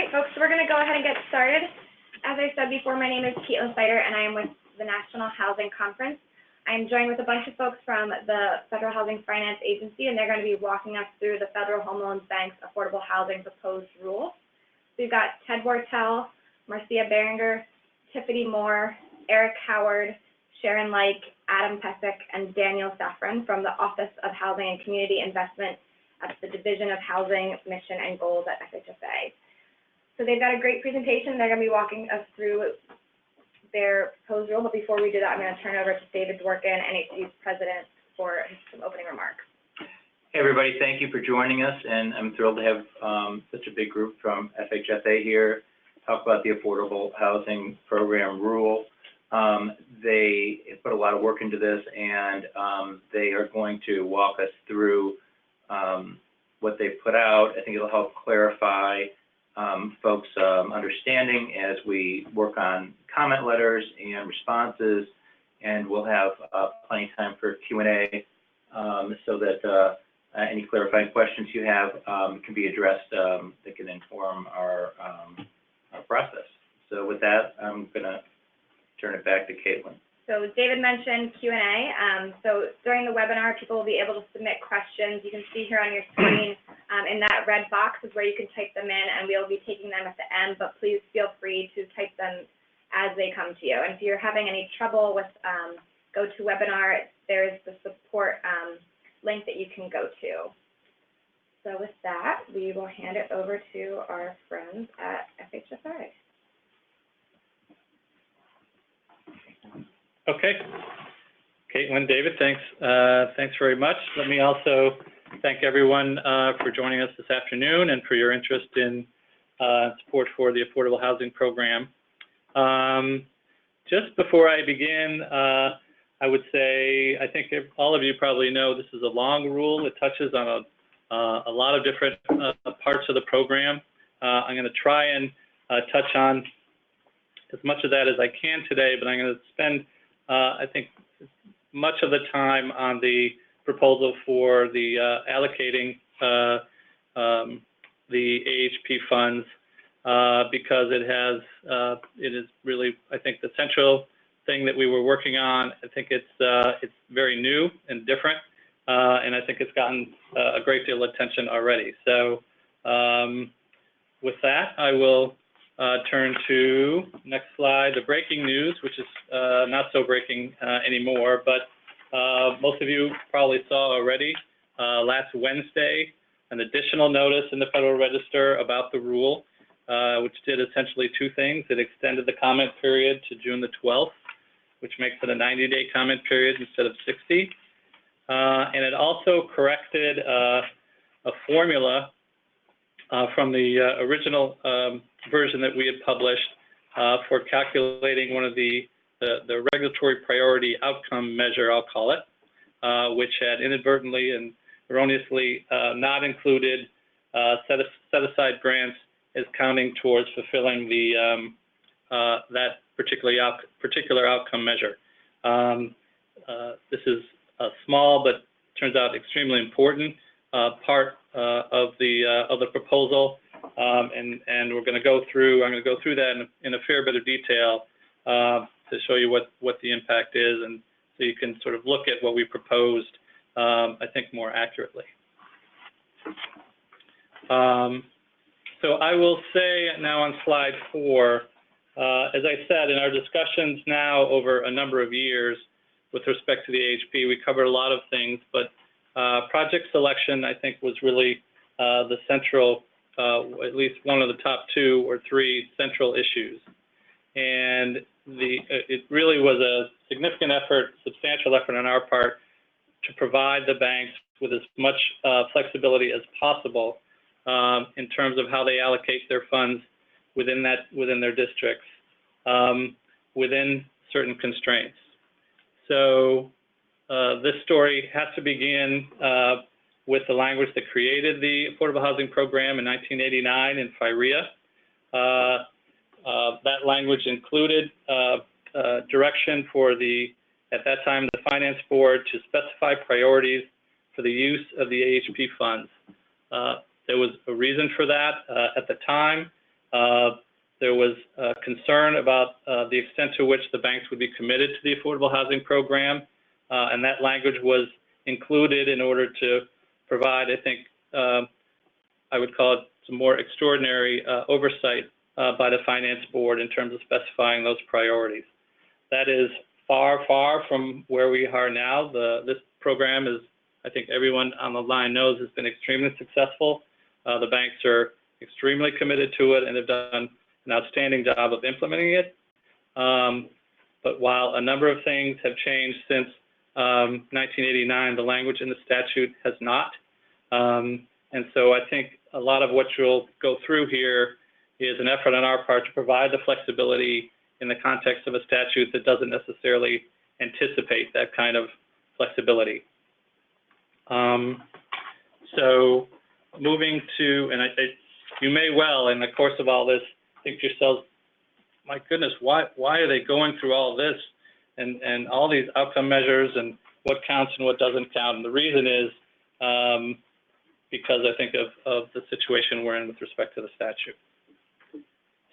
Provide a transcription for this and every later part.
right, folks, so we're going to go ahead and get started. As I said before, my name is Caitlin Sider, and I am with the National Housing Conference. I am joined with a bunch of folks from the Federal Housing Finance Agency, and they're going to be walking us through the Federal Home Loan Bank's Affordable Housing Proposed Rule. So we've got Ted Wortell, Marcia Berenger, Tiffany Moore, Eric Howard, Sharon Like, Adam Pesic, and Daniel Safran from the Office of Housing and Community Investment at the Division of Housing, Mission, and Goals at FHFA. So they've got a great presentation. They're going to be walking us through their proposed rule, but before we do that, I'm going to turn over to David Dworkin, NHC's president, for some opening remarks. Hey everybody, thank you for joining us, and I'm thrilled to have such a big group from FHFA here talk about the Affordable Housing Program rule. They put a lot of work into this, and they are going to walk us through what they put out. I think it'll help clarify folks' understanding as we work on comment letters and responses, and we'll have plenty of time for Q&A so that any clarifying questions you have can be addressed that can inform our process. So with that, I'm going to turn it back to Caitlin. So David mentioned Q&A. So during the webinar, people will be able to submit questions. You can see here on your screen in that red box is where you can type them in, and we'll be taking them at the end, but please feel free to type them as they come to you. And if you're having any trouble with GoToWebinar, there's the support link that you can go to. So with that, we will hand it over to our friends at FHFA. Okay, Caitlin, David, thanks. Thanks very much. Let me also thank everyone for joining us this afternoon and for your interest in support for the Affordable Housing Program. Just before I begin, I would say I think all of you probably know this is a long rule. It touches on a lot of different parts of the program. I'm going to try and touch on as much of that as I can today, but I'm going to spend I think much of the time on the proposal for the allocating the AHP funds because it is really, I think, the central thing that we were working on. I think it's very new and different, and I think it's gotten a great deal of attention already. So with that, I will turn to next slide, the breaking news, which is not so breaking anymore, but most of you probably saw already last Wednesday an additional notice in the Federal Register about the rule, which did essentially two things. It extended the comment period to June the 12th, which makes it a 90-day comment period instead of 60. And it also corrected a formula from the original version that we had published for calculating one of the regulatory priority outcome measure, I'll call it, which had inadvertently and erroneously not included set-aside grants as counting towards fulfilling the that particular outcome measure. This is a small but turns out extremely important part of the proposal, and we're going to go through. I'm going to go through that in a fair bit of detail to show you what the impact is, and so you can sort of look at what we proposed, I think, more accurately. So I will say now on slide 4, as I said, in our discussions now over a number of years with respect to the AHP, we covered a lot of things, but project selection, I think, was really the central, at least one of the top 2 or 3 central issues. And it really was a significant effort, substantial effort on our part to provide the banks with as much flexibility as possible in terms of how they allocate their funds within their districts, within certain constraints. So this story has to begin with the language that created the Affordable Housing Program in 1989 in FIREA. That language included direction for at that time, the Finance Board to specify priorities for the use of the AHP funds. There was a reason for that at the time. there was concern about the extent to which the banks would be committed to the affordable housing program, and that language was included in order to provide, I think, I would call it some more extraordinary oversight by the Finance Board in terms of specifying those priorities. That is far, far from where we are now. This program is, I think everyone on the line knows, has been extremely successful. The banks are extremely committed to it and have done an outstanding job of implementing it. But while a number of things have changed since 1989, the language in the statute has not. And so I think a lot of what you'll go through here is an effort on our part to provide the flexibility in the context of a statute that doesn't necessarily anticipate that kind of flexibility. So moving to, and you may well, in the course of all this, think to yourselves, my goodness, why are they going through all this and all these outcome measures and what counts and what doesn't count? And the reason is because I think of the situation we're in with respect to the statute.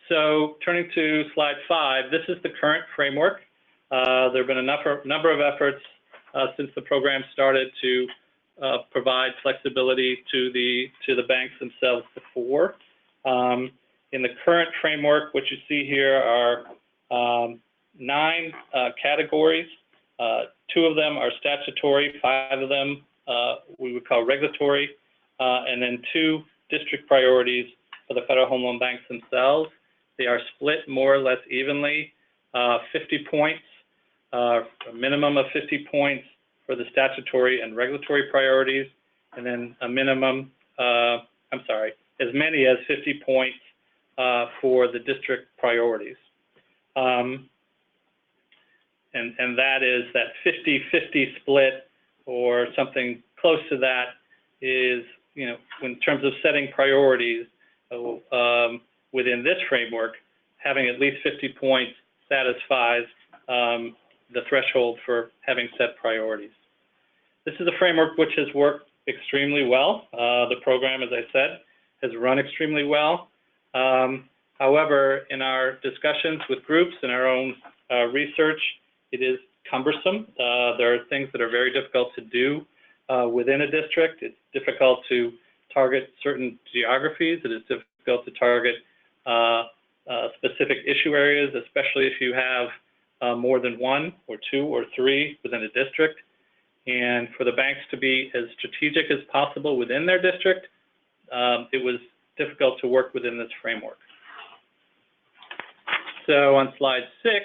So turning to slide 5, this is the current framework. There have been a number of efforts since the program started to provide flexibility to the banks themselves before. In the current framework, what you see here are 9 categories. 2 of them are statutory, 5 of them we would call regulatory, and then 2 district priorities for the Federal Home Loan Banks themselves. They are split more or less evenly, 50 points, a minimum of 50 points for the statutory and regulatory priorities, and then a minimum, as many as 50 points for the district priorities. And that is that 50-50 split or something close to that is, in terms of setting priorities within this framework, having at least 50 points satisfies the threshold for having set priorities. This is a framework which has worked extremely well. The program, as I said, has run extremely well. However, in our discussions with groups and our own research, it is cumbersome. There are things that are very difficult to do within a district. It's difficult to target certain geographies. It is difficult to target specific issue areas, especially if you have more than 1 or 2 or 3 within a district. And for the banks to be as strategic as possible within their district, it was difficult to work within this framework. So on slide 6,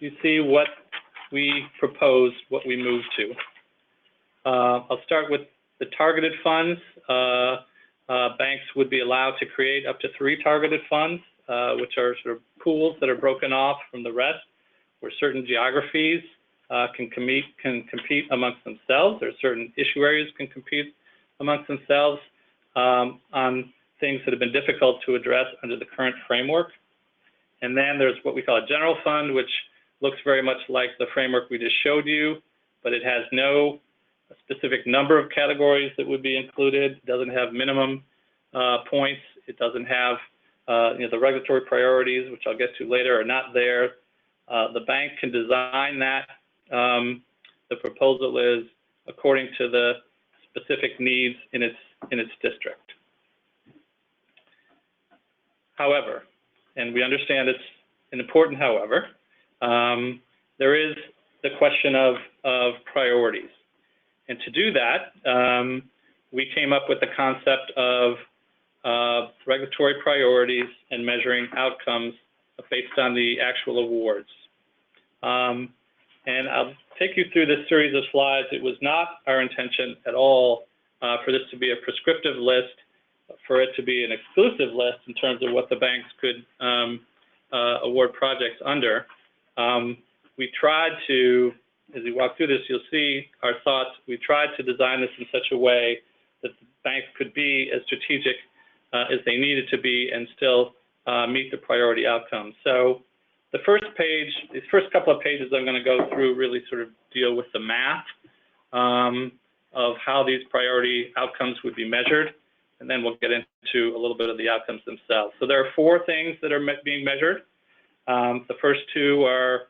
you see what we proposed, what we moved to. I'll start with the targeted funds. Banks would be allowed to create up to 3 targeted funds, which are sort of pools that are broken off from the rest, where certain geographies can compete amongst themselves, or certain issue areas can compete amongst themselves on things that have been difficult to address under the current framework. And then there's what we call a general fund, which looks very much like the framework we just showed you, but it has no specific number of categories that would be included. It doesn't have minimum points. It doesn't have, the regulatory priorities, which I'll get to later, are not there. The bank can design that. The proposal is according to the specific needs in its district. However, and we understand it's an important however, there is the question of priorities. And to do that, we came up with the concept of regulatory priorities and measuring outcomes based on the actual awards. And I'll take you through this series of slides. It was not our intention at all for this to be a prescriptive list, for it to be an exclusive list in terms of what the banks could award projects under. We tried to, as we walk through this, you'll see our thoughts. We tried to design this in such a way that the banks could be as strategic as they needed to be and still meet the priority outcomes. So the first page, these first couple of pages I'm going to go through really sort of deal with the math of how these priority outcomes would be measured. and then we'll get into a little bit of the outcomes themselves. So there are 4 things that are being measured. The first 2 are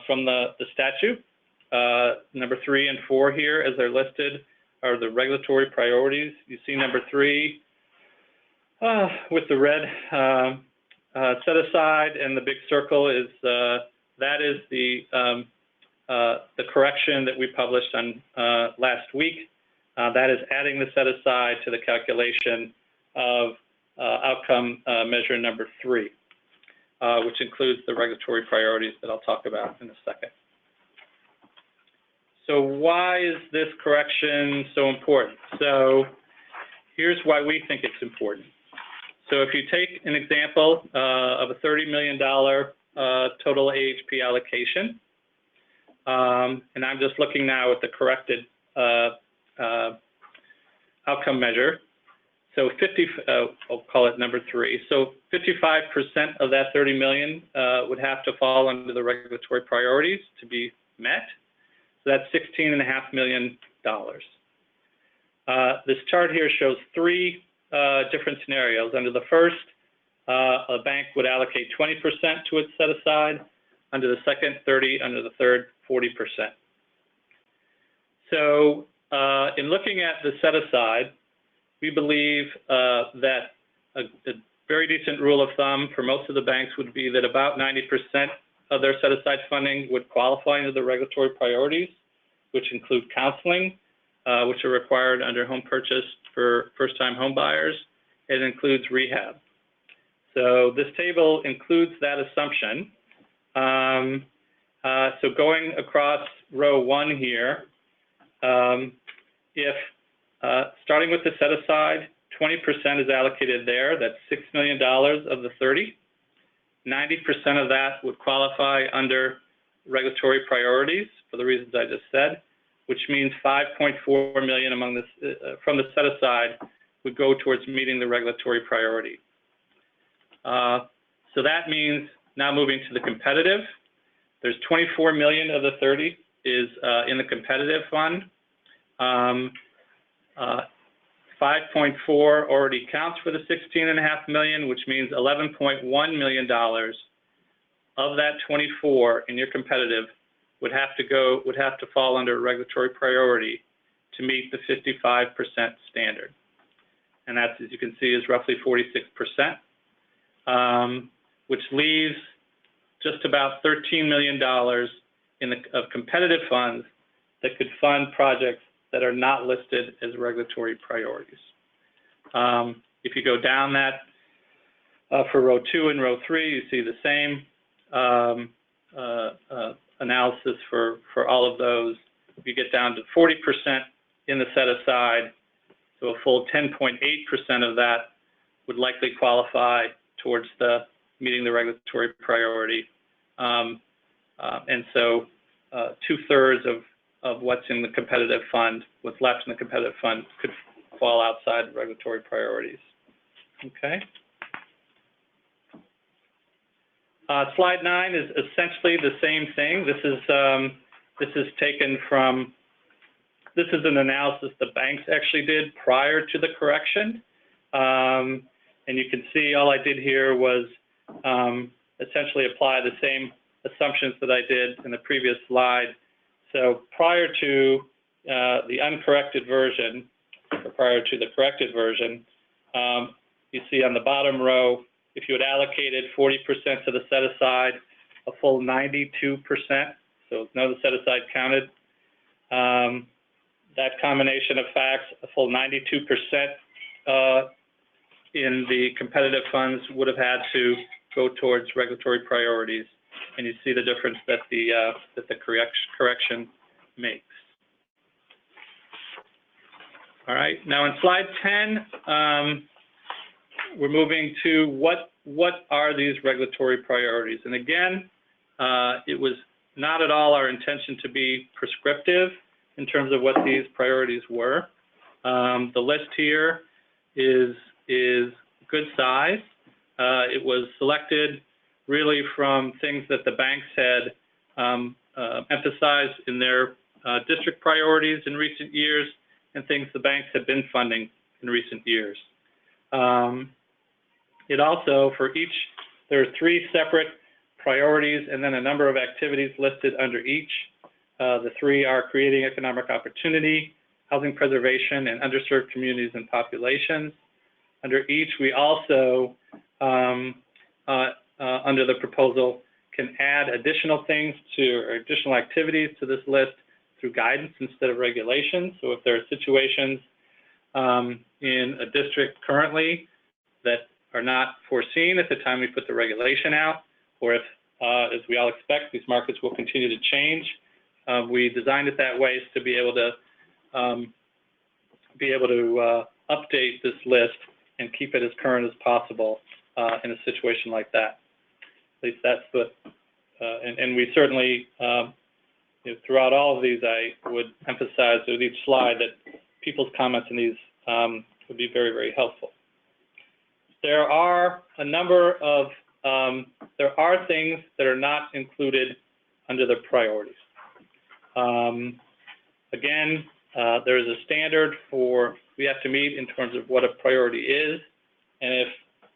from the statute. Number 3 and 4 here, as they're listed, are the regulatory priorities. You see number 3 with the red set aside, and the big circle is that is the correction that we published on last week. That is adding the set aside to the calculation of outcome measure number 3, which includes the regulatory priorities that I'll talk about in a second. So why is this correction so important? So here's why we think it's important. So if you take an example of a $30 million total AHP allocation, and I'm just looking now at the corrected outcome measure. So I'll call it number 3. So 55% of that 30 million would have to fall under the regulatory priorities to be met. So that's $16.5 million. This chart here shows 3 different scenarios. Under the first, a bank would allocate 20% to its set aside. Under the second, 30%. Under the third, 40%. So in looking at the set aside, we believe that a very decent rule of thumb for most of the banks would be that about 90% of their set aside funding would qualify under the regulatory priorities, which include counseling, which are required under home purchase for first-time home buyers. It includes rehab. So this table includes that assumption. So going across row 1 here, if starting with the set aside, 20% is allocated there. That's $6 million of the 30. 90% of that would qualify under regulatory priorities for the reasons I just said, which means $5.4 million among this from the set aside would go towards meeting the regulatory priority. So that means now moving to the competitive. There's 24 million of the 30 is in the competitive fund. 5.4 already counts for the 16.5 million, which means $11.1 million of that 24 in your competitive would have to fall under regulatory priority to meet the 55% standard. And that's, as you can see, is roughly 46%, which leaves just about $13 million of competitive funds that could fund projects that are not listed as regulatory priorities. If you go down that for row 2 and row 3, you see the same analysis for all of those. If you get down to 40% in the set aside, so a full 10.8% of that would likely qualify towards the meeting the regulatory priority. And so 2/3 of what's in the competitive fund, what's left in the competitive fund, could fall outside regulatory priorities. Okay. Slide 9 is essentially the same thing. This is taken from, this is an analysis the banks actually did prior to the correction. And you can see all I did here was essentially apply the same assumptions that I did in the previous slide. So prior to the uncorrected version, or prior to the corrected version, you see on the bottom row, if you had allocated 40% to the set aside, a full 92%, so none of the set aside counted. That combination of facts, a full 92% in the competitive funds would have had to go towards regulatory priorities. And you see the difference that the correction makes. All right, now in slide 10, we're moving to what are these regulatory priorities? And again, it was not at all our intention to be prescriptive in terms of what these priorities were. The list here is good size. It was selected really from things that the banks had emphasized in their district priorities in recent years and things the banks had been funding in recent years. It also, for each, there are 3 separate priorities and then a number of activities listed under each. The 3 are creating economic opportunity, housing preservation, and underserved communities and populations. Under each, we also, under the proposal, can add additional things or additional activities to this list through guidance instead of regulations. So if there are situations in a district currently that are not foreseen at the time we put the regulation out, or if, as we all expect, these markets will continue to change, we designed it that way to be able to update this list and keep it as current as possible in a situation like that. At least that's what, and we certainly, throughout all of these, I would emphasize with each slide that people's comments in these would be very, very helpful. There are a number of, there are things that are not included under the priorities. Again, there is a standard we have to meet in terms of what a priority is, and if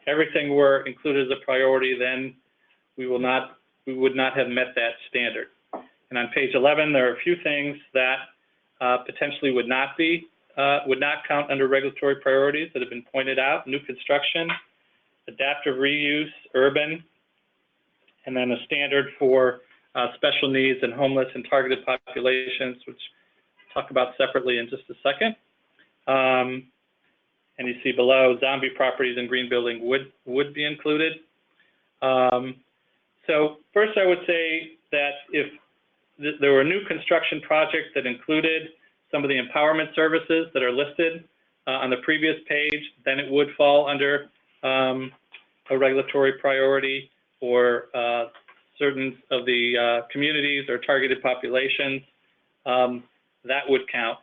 everything were included as a priority, then we would not have met that standard. And on page 11, there are a few things that potentially would not count under regulatory priorities that have been pointed out: new construction, adaptive reuse, urban, and then a standard for special needs and homeless and targeted populations, which I'll talk about separately in just a second. And you see below, zombie properties and green building would be included. So first, I would say that if there were new construction projects that included some of the empowerment services that are listed on the previous page, then it would fall under a regulatory priority, or certain of the communities or targeted populations, that would count.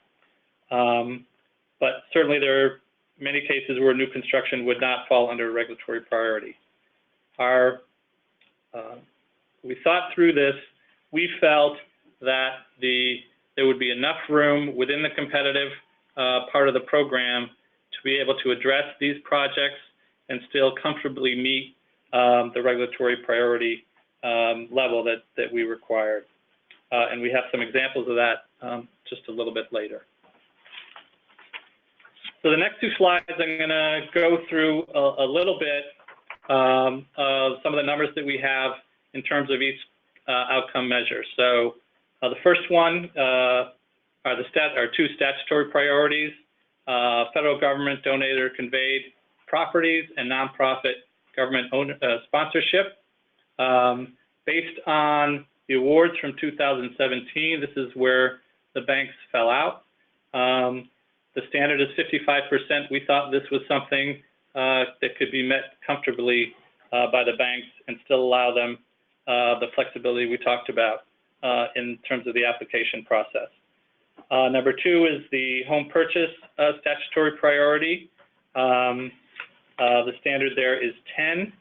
But certainly there are many cases where new construction would not fall under a regulatory priority. We thought through this. We felt that there would be enough room within the competitive part of the program to be able to address these projects and still comfortably meet the regulatory priority level that we required. And we have some examples of that just a little bit later. So the next 2 slides, I'm going to go through a little bit of some of the numbers that we have in terms of each outcome measure. So the first one are 2 statutory priorities: federal government donated or conveyed properties and nonprofit government sponsorship. Based on the awards from 2017, this is where the banks fell out. The standard is 55%. We thought this was something that could be met comfortably by the banks and still allow them the flexibility we talked about in terms of the application process. Number 2 is the home purchase statutory priority. The standard there is 10.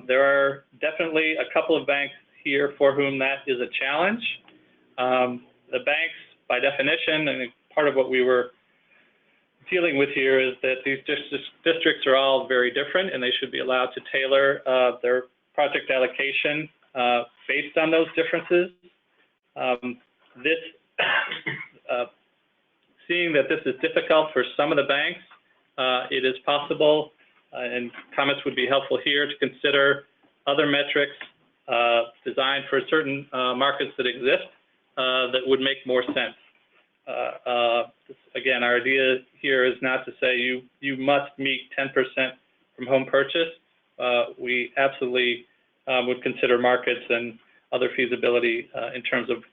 There are definitely a couple of banks here for whom that is a challenge. The banks, by definition, and part of what we were dealing with here is that these districts are all very different, and they should be allowed to tailor their project allocation based on those differences. Seeing that this is difficult for some of the banks, it is possible, and comments would be helpful here, to consider other metrics designed for certain markets that exist that would make more sense. Again, our idea here is not to say you must meet 10% from home purchase. We absolutely would consider markets and other feasibility in terms of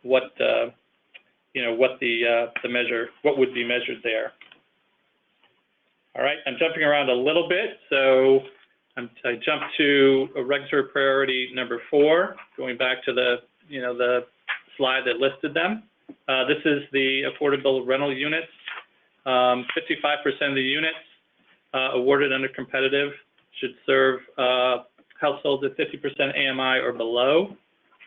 what would be measured there. All right, I'm jumping around a little bit, so I jumped to a regulatory priority number 4, going back to the slide that listed them. This is the affordable rental units. 55% of the units awarded under competitive should serve households at 50% AMI or below.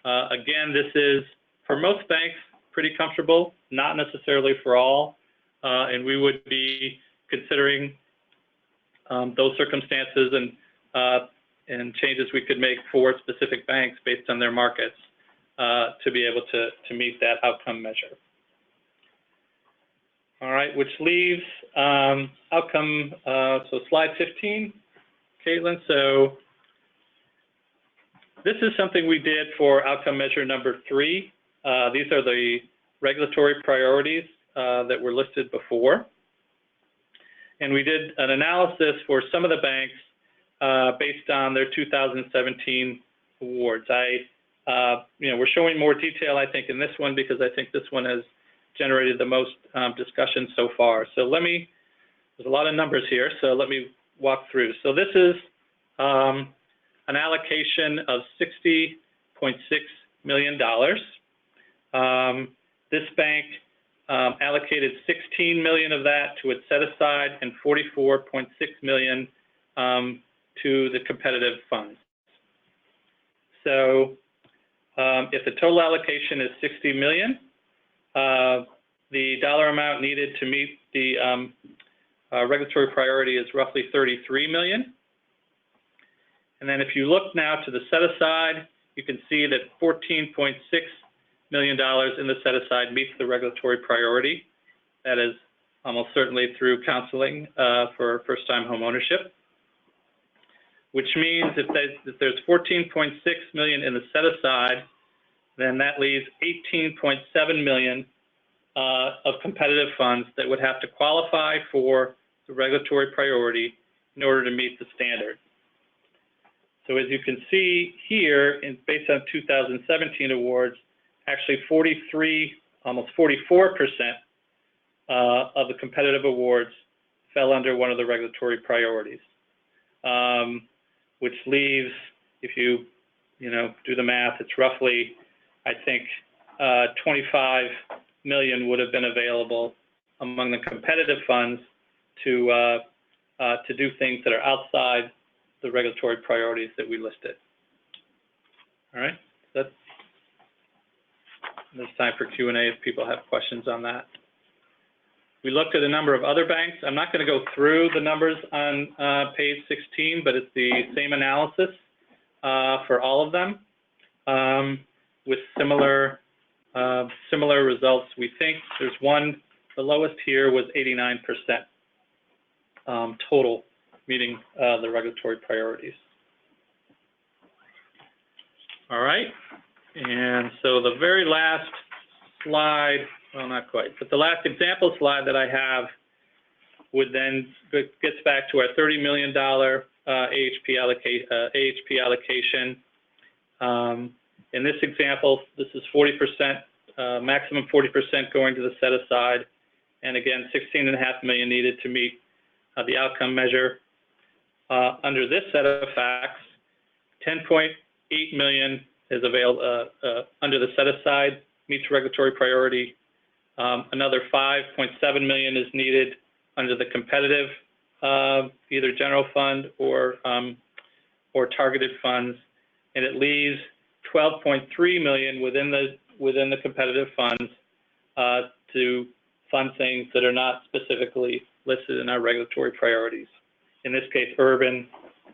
Again, this is, for most banks, pretty comfortable, not necessarily for all, and we would be considering those circumstances and changes we could make for specific banks based on their markets to be able to meet that outcome measure. All right, which leaves outcome, so slide 15, Caitlin. So this is something we did for outcome measure number 3. These are the regulatory priorities that were listed before. And we did an analysis for some of the banks based on their 2017 awards. We're showing more detail, I think, in this one because I think this one has generated the most discussion so far. So there's a lot of numbers here, so let me walk through. So this is an allocation of $60.6 million. This bank allocated $16 million of that to its set aside and $44.6 million to the competitive funds. So if the total allocation is $60 million, the dollar amount needed to meet the regulatory priority is roughly $33 million. And then if you look now to the set aside, you can see that $14.6 million in the set aside meets the regulatory priority. That is almost certainly through counseling for first-time home ownership, which means if there's $14.6 million in the set aside, then that leaves $18.7 million of competitive funds that would have to qualify for the regulatory priority in order to meet the standard. So as you can see here, based on 2017 awards, actually almost 44% of the competitive awards fell under one of the regulatory priorities, which leaves, if you do the math, it's roughly, I think, 25 million would have been available among the competitive funds to do things that are outside the regulatory priorities that we listed. All right, there's time for Q&A if people have questions on that. We looked at a number of other banks. I'm not going to go through the numbers on page 16, but it's the same analysis for all of them with similar results. We think there's one, the lowest here was 89% total meeting the regulatory priorities. All right, and so the very last slide, well, not quite, but the last example slide that I have would then gets back to our $30 million AHP allocation. In this example, this is 40%, maximum 40% going to the set aside, and again, $16.5 million needed to meet the outcome measure. Under this set of facts, $10.8 million is available under the set aside, meets regulatory priority. Another $5.7 million is needed under the competitive, either general fund or targeted funds, and it leaves $12.3 million within the competitive funds to fund things that are not specifically listed in our regulatory priorities. In this case, urban,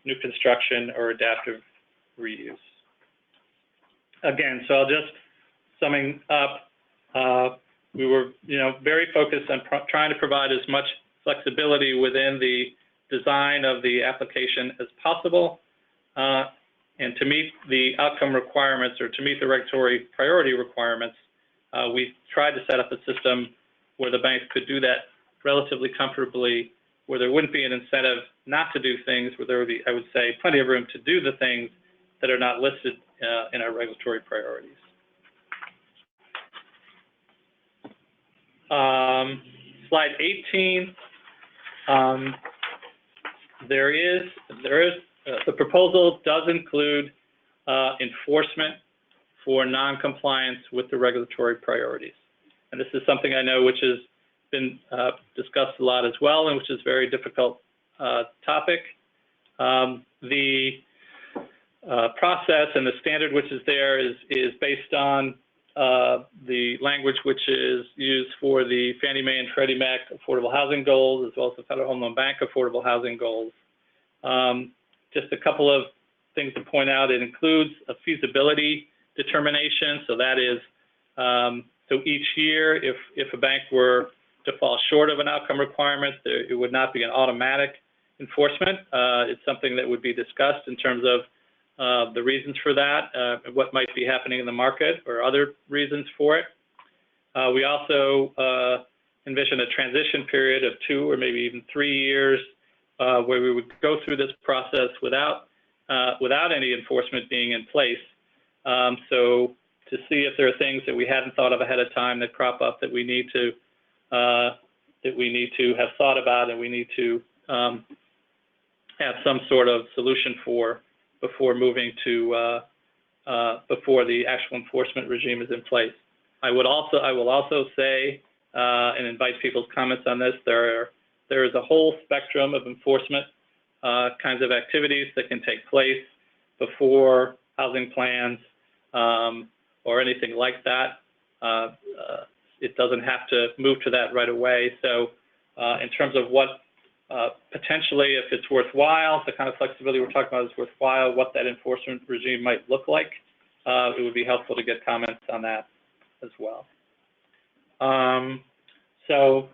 new construction, or adaptive reuse. Again, so I'll just summing up. We were, very focused on trying to provide as much flexibility within the design of the application as possible, and to meet the outcome requirements or to meet the regulatory priority requirements, we tried to set up a system where the banks could do that relatively comfortably, where there wouldn't be an incentive not to do things, where there would be, I would say, plenty of room to do the things that are not listed in our regulatory priorities. Slide 18. The proposal does include enforcement for non-compliance with the regulatory priorities, and this is something I know which has been discussed a lot as well, and which is a very difficult topic. The process and the standard which is there is based on the language which is used for the Fannie Mae and Freddie Mac affordable housing goals, as well as the Federal Home Loan Bank affordable housing goals. Just a couple of things to point out. It includes a feasibility determination. So that is, so each year, if a bank were to fall short of an outcome requirement, it would not be an automatic enforcement. It's something that would be discussed in terms of the reasons for that, what might be happening in the market or other reasons for it. We also envision a transition period of 2 or maybe even 3 years where we would go through this process without any enforcement being in place. So to see if there are things that we hadn't thought of ahead of time that crop up that we need to have thought about and we need to have some sort of solution for before moving to before the actual enforcement regime is in place. I will also say and invite people's comments on this. There is a whole spectrum of enforcement kinds of activities that can take place before housing plans or anything like that. It doesn't have to move to that right away. So in terms of what potentially, if it's worthwhile, the kind of flexibility we're talking about is worthwhile, what that enforcement regime might look like, it would be helpful to get comments on that as well. So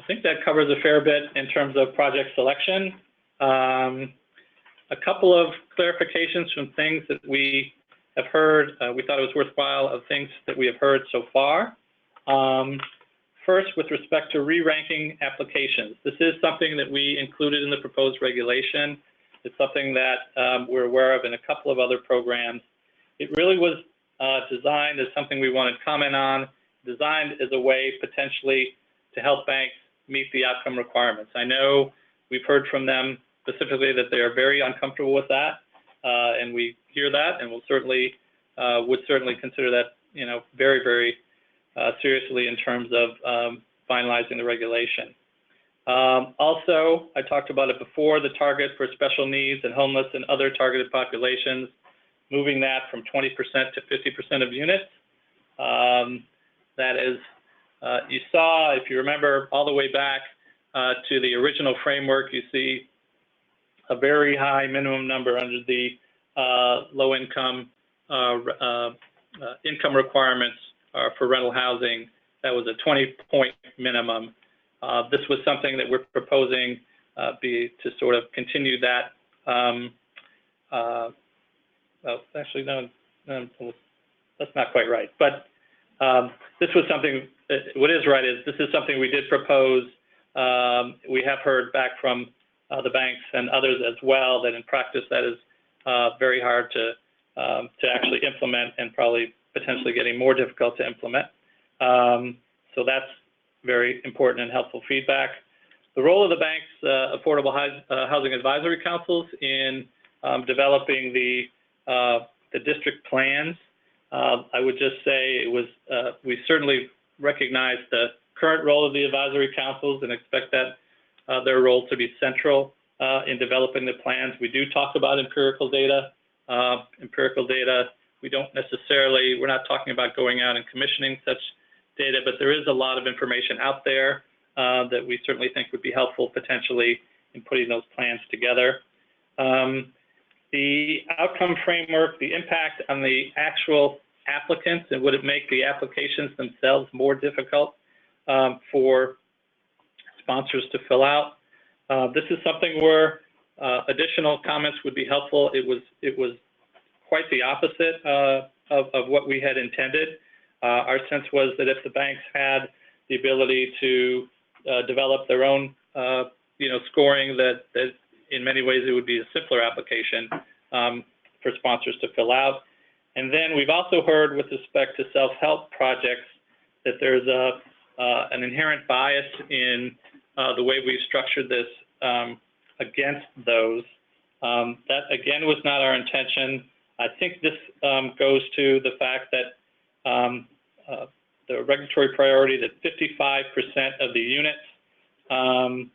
I think that covers a fair bit in terms of project selection. A couple of clarifications from things that we have heard. We thought it was worthwhile of things that we have heard so far. First, with respect to re-ranking applications, this is something that we included in the proposed regulation. It's something that we're aware of in a couple of other programs. It really was designed as something we wanted to comment on, designed as a way potentially to help banks meet the outcome requirements. I know we've heard from them specifically that they are very uncomfortable with that, and we hear that, and we'll certainly would certainly consider that, you know, very, very seriously in terms of finalizing the regulation. Also, I talked about it before, the target for special needs and homeless and other targeted populations, moving that from 20% to 50% of units. That is, you saw, if you remember all the way back to the original framework, you see a very high minimum number under the low income income requirements for rental housing. That was a 20-point minimum. This was something that we're proposing to sort of continue that. Well, actually, no, that's not quite right. But this was something, what is right is this is something we did propose. We have heard back from the banks and others as well that in practice that is very hard to actually implement and probably potentially getting more difficult to implement. So that's very important and helpful feedback. The role of the bank's affordable housing advisory councils in developing the district plans. I would just say it was, we certainly recognize the current role of the advisory councils and expect that their role to be central in developing the plans. We do talk about empirical data. We don't necessarily, we're not talking about going out and commissioning such data, but there is a lot of information out there that we certainly think would be helpful potentially in putting those plans together. The outcome framework, the impact on the actual applicants, and would it make the applications themselves more difficult for sponsors to fill out? This is something where additional comments would be helpful. It was quite the opposite of what we had intended. Our sense was that if the banks had the ability to develop their own, scoring, that in many ways it would be a simpler application for sponsors to fill out. And then we've also heard with respect to self-help projects that there's an inherent bias in the way we've structured this against those. That again was not our intention. I think this goes to the fact that the regulatory priority that 55% of the units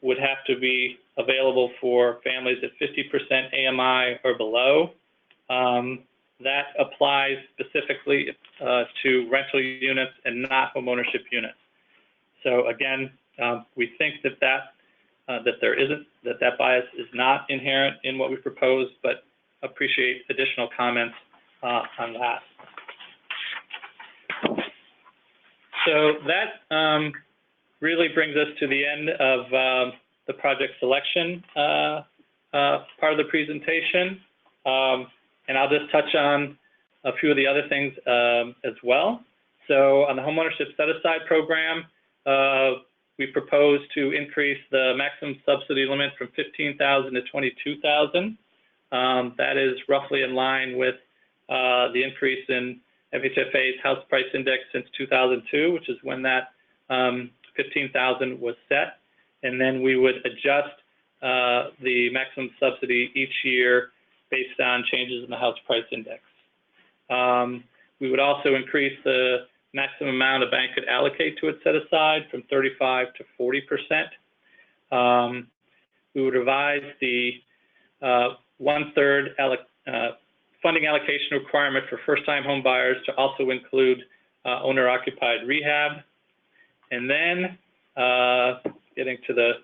would have to be available for families at 50% AMI or below. That applies specifically to rental units and not homeownership units. So again, We think that that bias is not inherent in what we proposed, but appreciate additional comments on that. So that really brings us to the end of the project selection part of the presentation. And I'll just touch on a few of the other things as well. So on the homeownership set-aside program, we propose to increase the maximum subsidy limit from $15,000 to $22,000. That is roughly in line with the increase in FHFA's house price index since 2002, which is when that $15,000 was set. And then we would adjust the maximum subsidy each year based on changes in the house price index. We would also increase the maximum amount a bank could allocate to its set-aside from 35% to 40%. We would revise the 1/3 funding allocation requirement for first-time home buyers to also include owner-occupied rehab. And then getting to the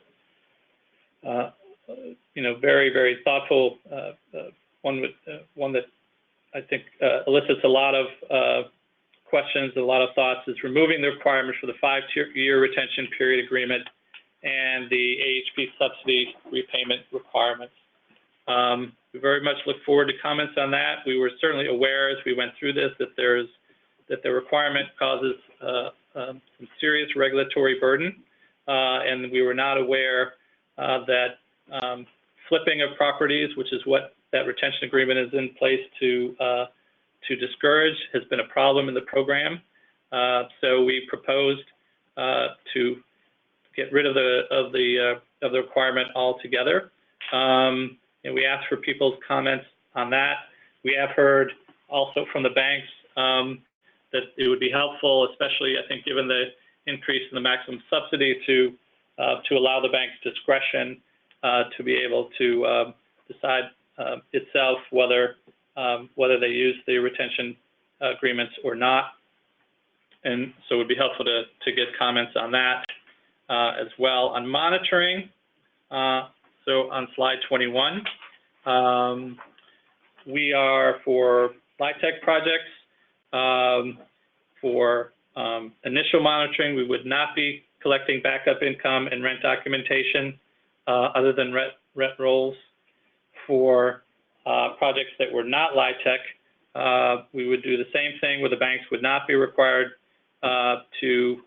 very, very thoughtful one that I think elicits a lot of questions, a lot of thoughts, is removing the requirements for the 5-year retention period agreement and the AHP subsidy repayment requirements. We very much look forward to comments on that. We were certainly aware as we went through this that the requirement causes some serious regulatory burden, and we were not aware that flipping of properties, which is what that retention agreement is in place to discourage, has been a problem in the program. So we proposed to get rid of the requirement altogether. And we asked for people's comments on that. We have heard also from the banks that it would be helpful, especially I think given the increase in the maximum subsidy, to allow the bank's discretion to be able to decide itself whether they use the retention agreements or not. And so it would be helpful to get comments on that as well. On monitoring, so on slide 21, we are for LIHTC projects, for initial monitoring, we would not be collecting backup income and rent documentation other than rent rolls. For projects that were not LIHTC, we would do the same thing, where the banks would not be required to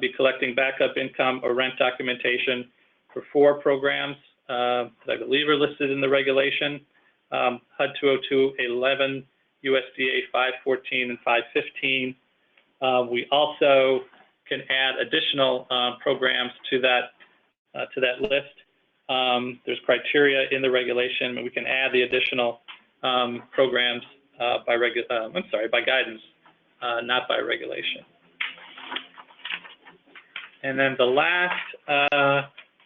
be collecting backup income or rent documentation for 4 programs that I believe are listed in the regulation: HUD 202, 11, USDA 514 and 515. We also can add additional programs to that list. There's criteria in the regulation, but we can add the additional programs by guidance, not by regulation. And then the last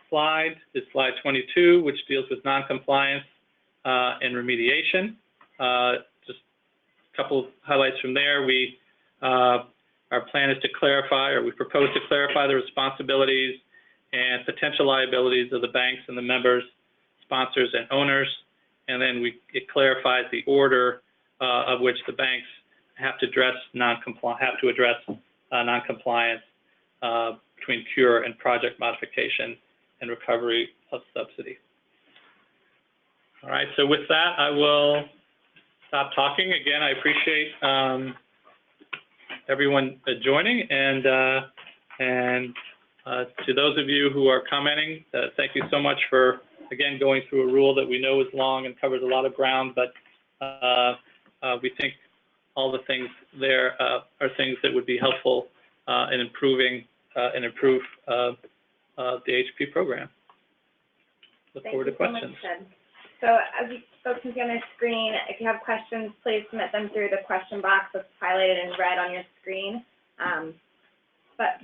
slide is slide 22, which deals with noncompliance and remediation. Just a couple of highlights from there. Our plan is to clarify, or we propose to clarify, the responsibilities and potential liabilities of the banks and the members, sponsors, and owners. And then it clarifies the order of which the banks have to address noncompliance between cure and project modification and recovery of subsidy. All right, so with that, I will stop talking. Again, I appreciate everyone joining, and to those of you who are commenting, thank you so much for, again, going through a rule that we know is long and covers a lot of ground, but we think all the things there are things that would be helpful in improving and improve the HP program. Look forward to questions. So as you folks can see on your screen, if you have questions, please submit them through the question box that's highlighted in red on your screen. But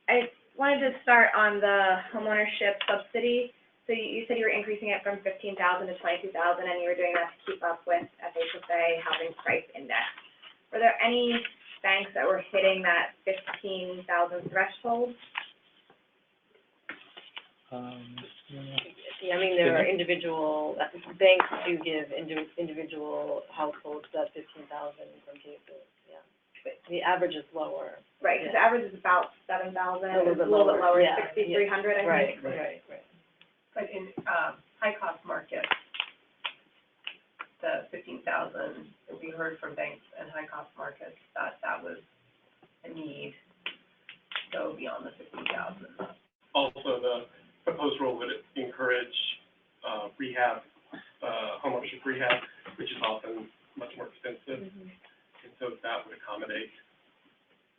I wanted to start on the homeownership subsidy. So you said you were increasing it from $15,000 to $22,000, and you were doing that to keep up with FHFA housing price index. Were there any banks that were hitting that $15,000 threshold? Yeah, I mean, there are individual, banks do give individual households that 15,000 in some cases, yeah. But the average is lower. Right, because the average is about 7,000, A little it's a bit little bit lower, yeah, 6,300, I think. Right. But in, high-cost markets, the 15,000, we heard from banks and high-cost markets that was a need to go beyond the 15,000. Also, the proposed rule would encourage rehab, homeownership rehab, which is often much more expensive. And so that would accommodate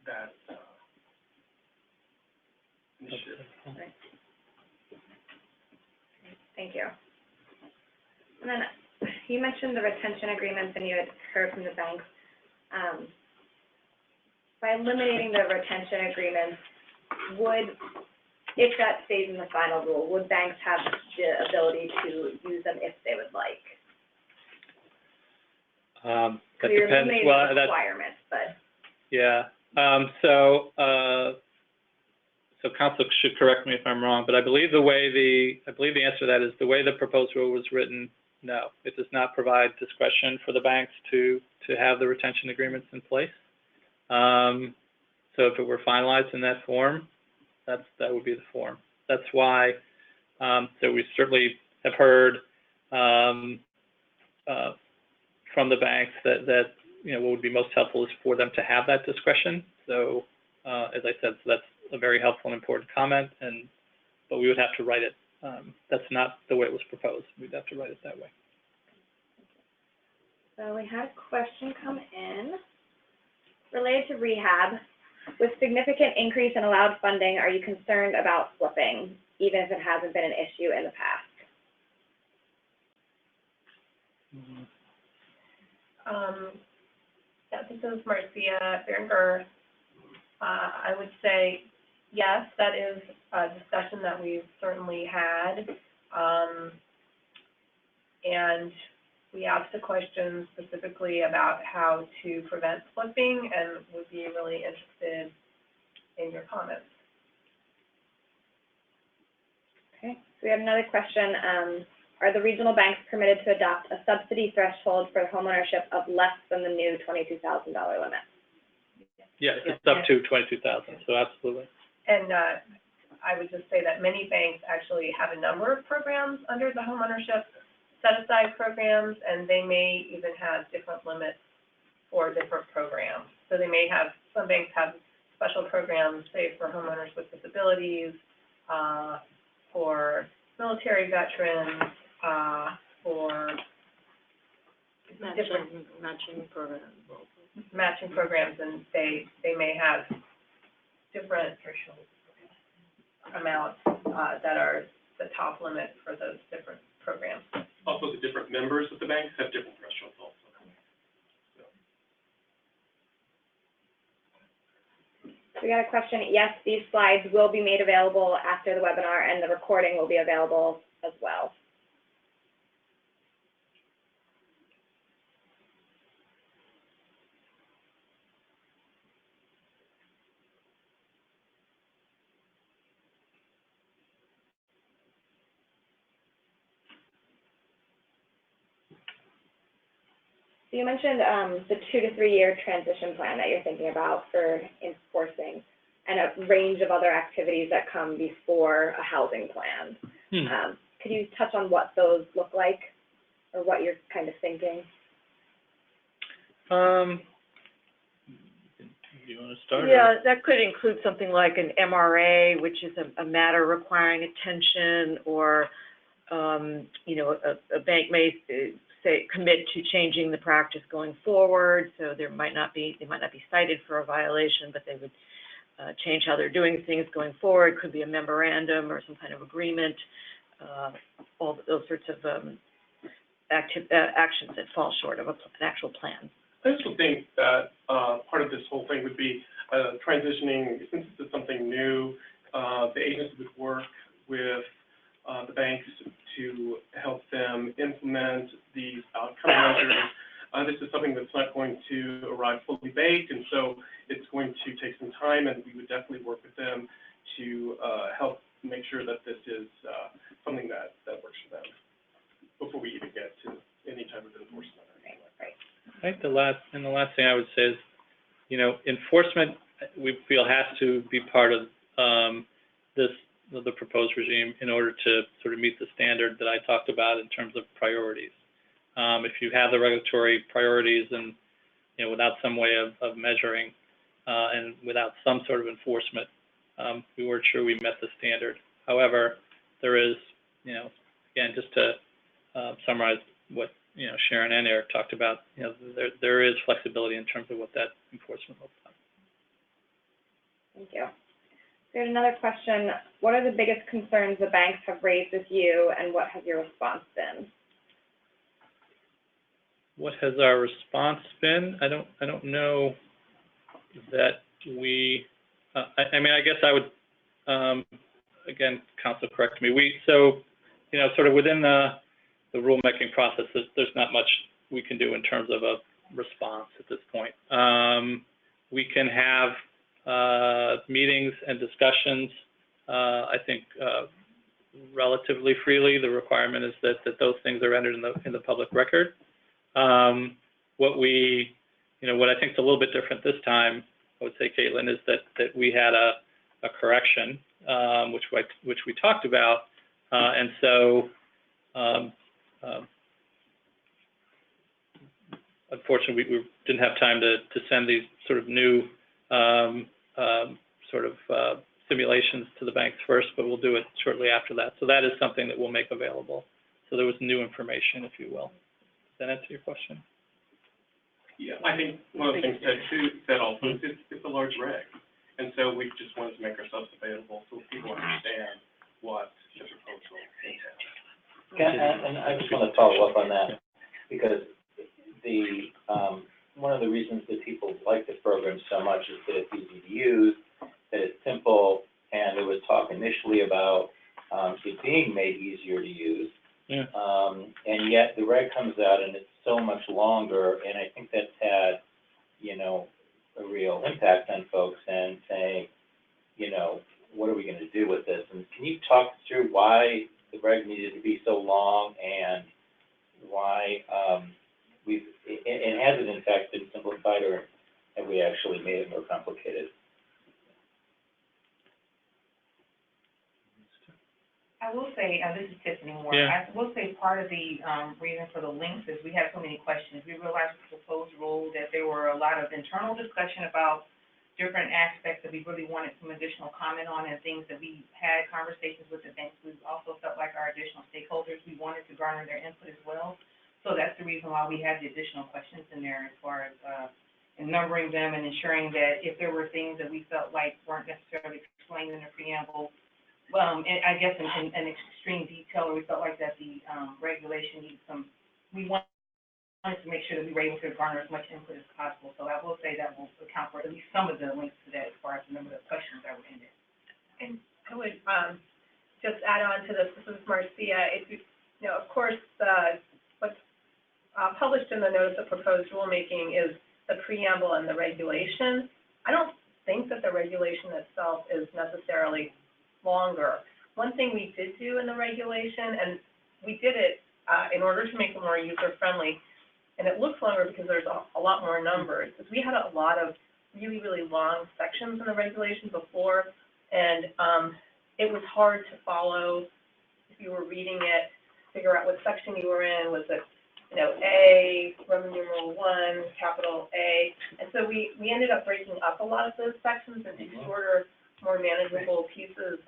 that initiative. Right. Thank you. And then you mentioned the retention agreements and you had heard from the banks. By eliminating the retention agreements, if that stays in the final rule, would banks have the ability to use them if they would like? That So you're depends, eliminating well, the that's, requirements, but. yeah. So council should correct me if I'm wrong, but I believe the answer to that is the way the proposed rule was written, no. It does not provide discretion for the banks to have the retention agreements in place. So if it were finalized in that form, that would be the form. That's why, so we certainly have heard from the banks that what would be most helpful is for them to have that discretion. So as I said, so that's a very helpful and important comment, but we would have to write it. That's not the way it was proposed. We'd have to write it that way. So we had a question come in related to rehab. With significant increase in allowed funding, are you concerned about flipping, even if it hasn't been an issue in the past? Yeah, this is Marcia Berenger. I would say, yes, that is a discussion that we've certainly had. And we asked a question specifically about how to prevent flipping and would be really interested in your comments. Okay, so we have another question. Are the regional banks permitted to adopt a subsidy threshold for homeownership of less than the new $22,000 limit? Yes, it's up to 22,000, so absolutely. And I would just say that many banks actually have a number of programs under the homeownership set-aside programs, and they may even have different limits for different programs. So they may have, some banks have special programs, say, for homeowners with disabilities, for military veterans, for Matching programs. matching programs, and they may have different amounts that are the top limit for those different programs. Also, the different members of the banks have different thresholds also. So we got a question. Yes, these slides will be made available after the webinar, and the recording will be available as well. So you mentioned the 2 to 3 year transition plan that you're thinking about for enforcing, and a range of other activities that come before a housing plan. Could you touch on what those look like, or what you're kind of thinking? Do you want to start? Yeah, that could include something like an MRA, which is a matter requiring attention, or, a bank may commit to changing the practice going forward. So they might not be cited for a violation, but they would change how they're doing things going forward. Could be a memorandum or some kind of agreement, all those sorts of actions that fall short of an actual plan. I also think that part of this whole thing would be transitioning, since this is something new, the agency would work with the banks to help them implement these outcome measures. This is something that's not going to arrive fully baked, and so it's going to take some time, and we would definitely work with them to help make sure that this is I think the last thing I would say is, enforcement, we feel has to be part of the proposed regime in order to sort of meet the standard that I talked about in terms of priorities. If you have the regulatory priorities and, without some way of measuring and without some sort of enforcement, we weren't sure we met the standard. However, there is, again, just to summarize what Sharon and Eric talked about, there is flexibility in terms of what that enforcement looks like. Thank you. There's another question. What are the biggest concerns the banks have raised with you, and what has your response been? What has our response been? I don't know that we. I guess I would. Again, counsel, correct me. Sort of within the rulemaking process, there's not much we can do in terms of a response at this point. We can have meetings and discussions, I think, relatively freely. The requirement is that those things are entered in the public record. What I think is a little bit different this time, I would say, Caitlin, is that we had a correction, which we talked about, and so unfortunately we didn't have time to send these sort of new simulations to the banks first, but we'll do it shortly after that. So that is something that we'll make available. So there was new information, if you will. Does that answer your question? Yeah, I think one of the things that also is it's a large reg, and so we just wanted to make ourselves available so people understand what the proposal entails. Yeah, and I just want to follow up on that, because one of the reasons that people like this program so much is that it's easy to use, that it's simple, and there was talk initially about it being made easier to use. Yeah. And yet the reg comes out and it's so much longer, and I think that's had, a real impact on folks and saying, what are we going to do with this? And can you talk through why the reg needed to be so long and why and has it in fact been simplified, or have we actually made it more complicated? I will say, this is Tiffany Moore. Yeah. I will say part of the reason for the links is we have so many questions. We realized with the proposed rule that there were a lot of internal discussion about different aspects that we really wanted some additional comment on, and things that we had conversations with the banks. We also felt like our additional stakeholders, we wanted to garner their input as well. So that's the reason why we had the additional questions in there, as far as numbering them and ensuring that if there were things that we felt like weren't necessarily explained in the preamble, and I guess in extreme detail, or we felt like that the regulation needed we wanted to make sure that we were able to garner as much input as possible. So I will say that will account for at least some of the links to that, as far as the number of questions that were in there. And I would just add on to this. This is Marcia. Of course, what's published in the notice of proposed rulemaking is the preamble and the regulation. I don't think that the regulation itself is necessarily longer. One thing we did do in the regulation, and we did it in order to make it more user-friendly, and it looks longer because there's a lot more numbers, because we had a lot of really, really long sections in the regulation before, and it was hard to follow if you were reading it, figure out what section you were in. Was it, A, Roman numeral 1, capital A, and so we ended up breaking up a lot of those sections into shorter, more manageable pieces,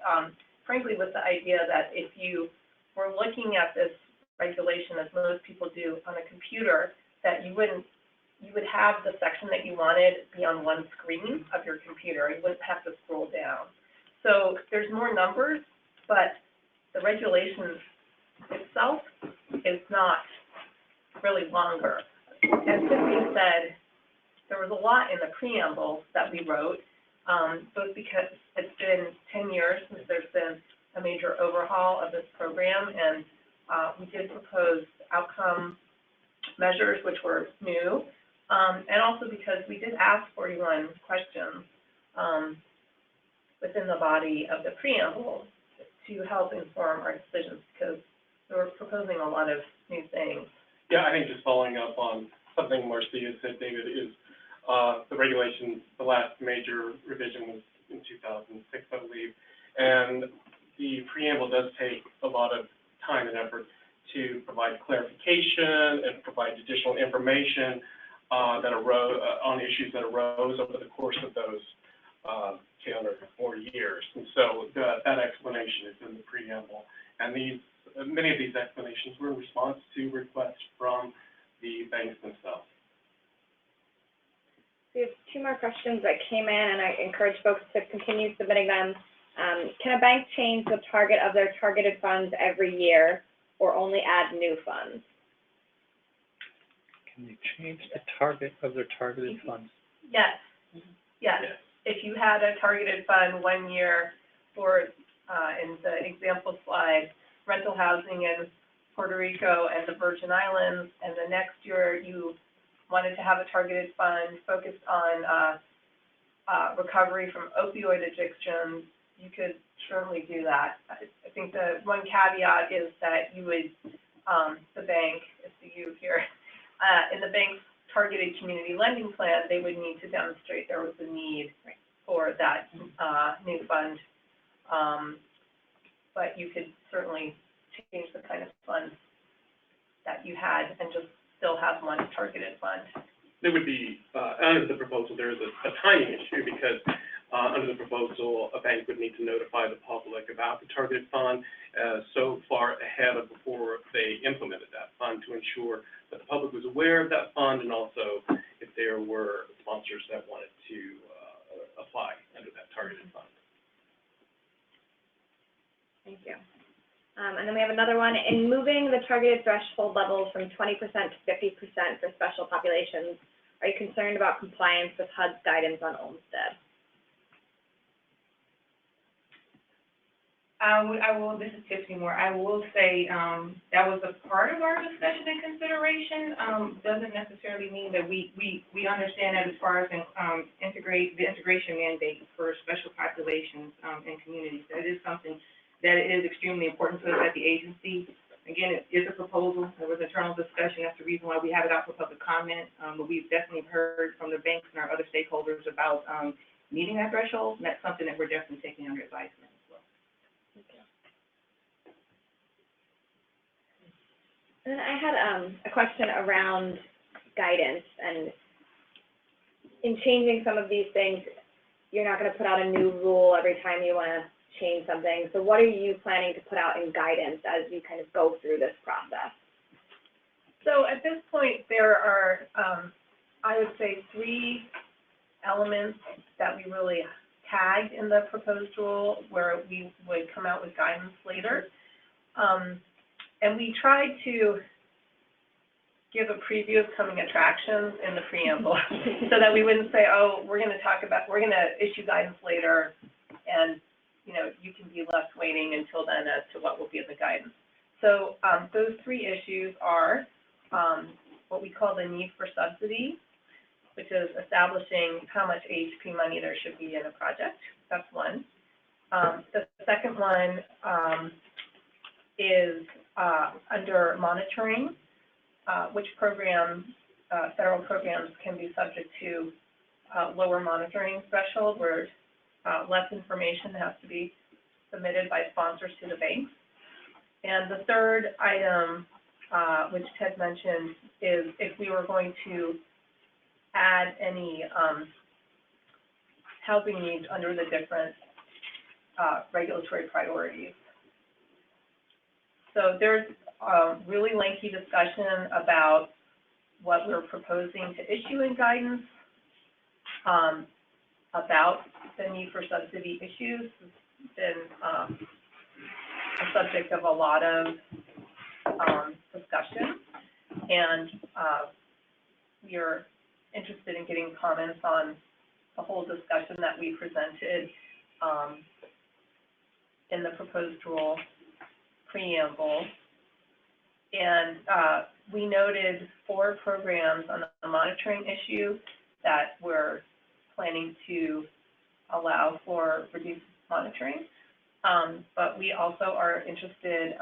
frankly, with the idea that if you were looking at this regulation, as most people do on a computer, that you would have the section that you wanted be on one screen of your computer. You wouldn't have to scroll down. So there's more numbers, but the regulation itself is not really longer. As Tiffany said, there was a lot in the preamble that we wrote, both because it's been 10 years since there's been a major overhaul of this program, and we did propose outcome measures, which were new, and also because we did ask 41 questions within the body of the preamble to help inform our decisions, because we were proposing a lot of new things. Yeah, I think just following up on something Marcia said, David, is the regulations, the last major revision was in 2006, I believe, and the preamble does take a lot of time and effort to provide clarification and provide additional information that arose on issues that arose over the course of those 10 or more years. And so that explanation is in the preamble. And many of these explanations were in response to requests from the banks themselves. We have two more questions that came in, and I encourage folks to continue submitting them. Can a bank change the target of their targeted funds every year or only add new funds? Can you change the target of their targeted funds? Yes, yes. If you had a targeted fund 1 year for, in the example slide, rental housing in Puerto Rico and the Virgin Islands, and the next year you wanted to have a targeted fund focused on recovery from opioid addiction, you could certainly do that. I think the one caveat is that you would, the bank, it's the you here, in the bank's targeted community lending plan, they would need to demonstrate there was a need for that new fund. But you could certainly change the kind of fund that you had and just still have one targeted fund. There would be, under the proposal, there is a timing issue because under the proposal, a bank would need to notify the public about the targeted fund so far ahead of before they implemented that fund to ensure that the public was aware of that fund, and also if there were sponsors that wanted to apply under that targeted fund. Thank you. And then we have another one. In moving the targeted threshold levels from 20% to 50% for special populations, are you concerned about compliance with HUD's guidance on Olmstead? This is Tiffany Moore. I will say, that was a part of our discussion and consideration. Doesn't necessarily mean that we understand that as far as, the integration mandate for special populations, and communities. That is something that is extremely important to us at the agency. Again, it is a proposal. There was internal discussion. That's the reason why we have it out for public comment. But we've definitely heard from the banks and our other stakeholders about, meeting that threshold, and that's something that we're definitely taking under advisement. And then I had a question around guidance, and in changing some of these things, you're not going to put out a new rule every time you want to change something. So what are you planning to put out in guidance as you kind of go through this process? So at this point, there are, I would say, 3 elements that we really tagged in the proposed rule where we would come out with guidance later. And we tried to give a preview of coming attractions in the preamble so that we wouldn't say, oh, we're going to issue guidance later, and, you know, you can be left waiting until then as to what will be in the guidance. So those 3 issues are what we call the need for subsidy, which is establishing how much AHP money there should be in a project. That's one. The second one is under monitoring, which programs, federal programs can be subject to lower monitoring threshold where less information has to be submitted by sponsors to the banks. And the third item, which Ted mentioned, is if we were going to add any housing needs under the different regulatory priorities. So there's a really lengthy discussion about what we're proposing to issue in guidance, about the need for subsidy issues. It's been a subject of a lot of discussion, and we are interested in getting comments on the whole discussion that we presented in the proposed rule preamble. And we noted 4 programs on the monitoring issue that we're planning to allow for reduced monitoring. But we also are interested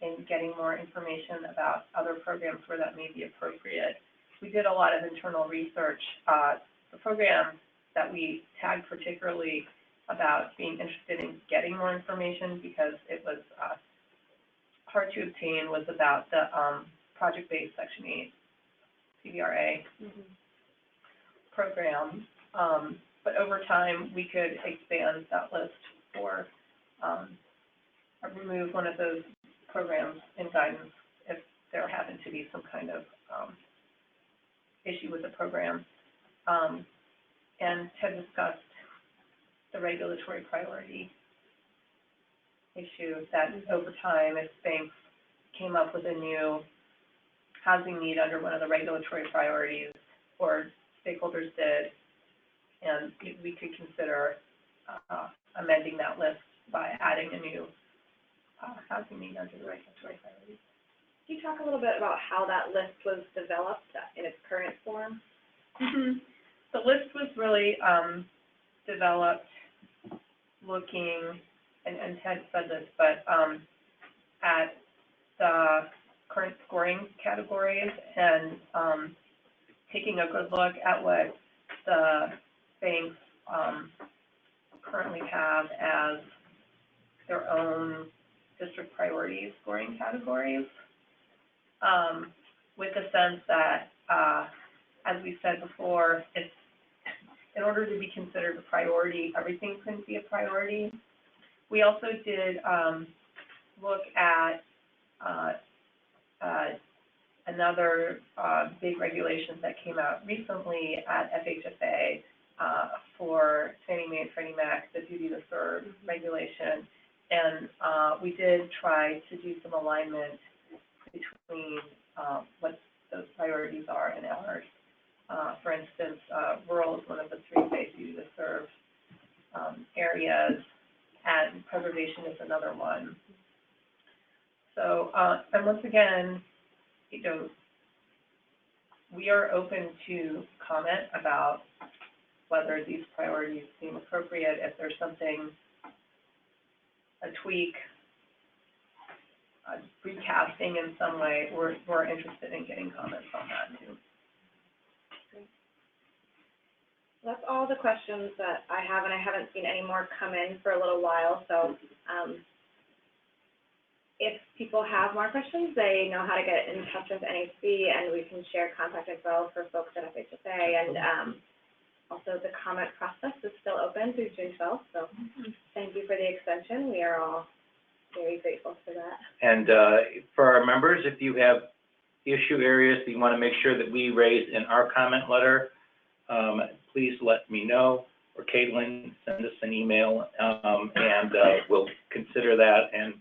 in getting more information about other programs where that may be appropriate. we did a lot of internal research. The program that we tagged particularly about being interested in getting more information because it was hard to obtain was about the project-based Section 8 CBRA program. But over time, we could expand that list or remove one of those programs in guidance if there happened to be some kind of issue with the program, and have discussed the regulatory priority issue that over time, if banks came up with a new housing need under one of the regulatory priorities, or stakeholders did, and we could consider amending that list by adding a new housing need under the regulatory priorities. Can you talk a little bit about how that list was developed in its current form? The list was really developed looking, and Ted said this, but at the current scoring categories and taking a good look at what the banks currently have as their own district priority scoring categories, with the sense that, as we said before, it's, in order to be considered a priority, everything couldn't be a priority. We also did look at another big regulation that came out recently at FHFA for Fannie Mae and Freddie Mac, the duty to serve regulation. And we did try to do some alignment between what those priorities are and ours. For instance, rural is one of the three base duty to serve areas, and preservation is another one. So, and once again, you know, we are open to comment about whether these priorities seem appropriate. If there's something, a tweak, recasting in some way, we're interested in getting comments on that too. That's all the questions that I have, and I haven't seen any more come in for a little while, so if people have more questions, they know how to get in touch with NHC, and we can share contact info for folks at FHFA, and also the comment process is still open through June 12th, so thank you for the extension. We are all very grateful for that. And for our members, if you have issue areas that you want to make sure that we raise in our comment letter, please let me know, or Caitlin, send us an email, and we'll consider that and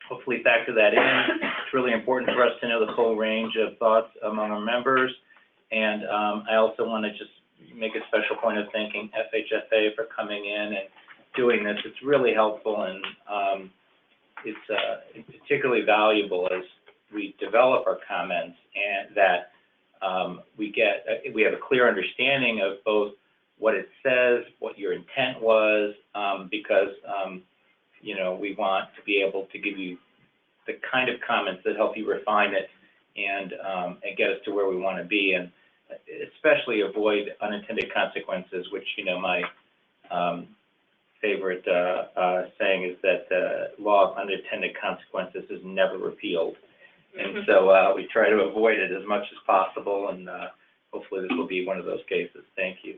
hopefully factor that in. It's really important for us to know the full range of thoughts among our members. And I also want to just make a special point of thanking FHFA for coming in and doing this. It's really helpful, and it's particularly valuable as we develop our comments, and that we have a clear understanding of both what it says, what your intent was, because you know, we want to be able to give you the kind of comments that help you refine it and get us to where we want to be, and especially avoid unintended consequences, which, you know, my favorite saying is that the law of unintended consequences is never repealed. And so we try to avoid it as much as possible, and hopefully this will be one of those cases. Thank you.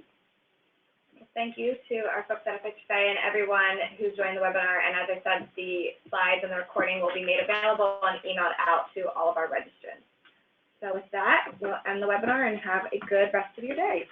Thank you to our folks at FHFA and everyone who joined the webinar. And as I said, the slides and the recording will be made available and emailed out to all of our registrants. So with that, we'll end the webinar and have a good rest of your day.